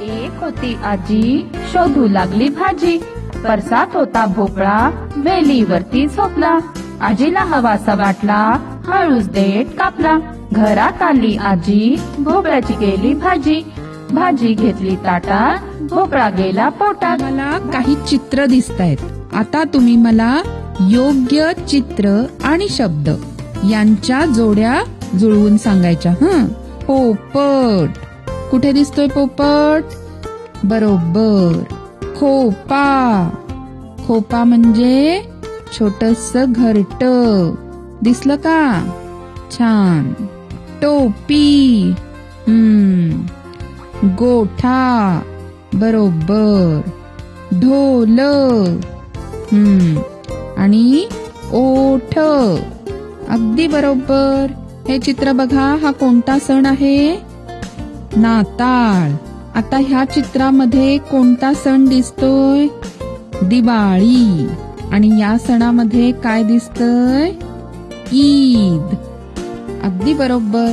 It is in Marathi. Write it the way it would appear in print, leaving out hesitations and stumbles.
एक होती आजी शोधू लागली भाजी, परसात होता भोपळा वेलीवरती झोपला. आजीला हवासा वाटला हळूच देठ कापला. घरात आली आजी भोपळ्याची केली भाजी, भाजी घेतली ताटात भोपळा गेला पोटात. मला काही चित्र दिसतायत. आता तुम्ही मला योग्य चित्र आणि शब्द यांच्या जोड्या जुळवून सांगायच्या. पोपट, कुठे दिसतोय पोपट? बरोबर. खोपा, खोपा म्हणजे छोटंसं घरटं, दिसलं का? छान. टोपी, गोठा, बरोबर. ढोल, आणि ओठ, अगदी बरोबर. हे चित्र बघा, हा कोणता सण आहे? नाताळ. आता ह्या चित्रामध्ये कोणता सण दिसतोय? दिवाळी. आणि या सणामध्ये काय दिसतंय? ईद. अगदी बरोबर.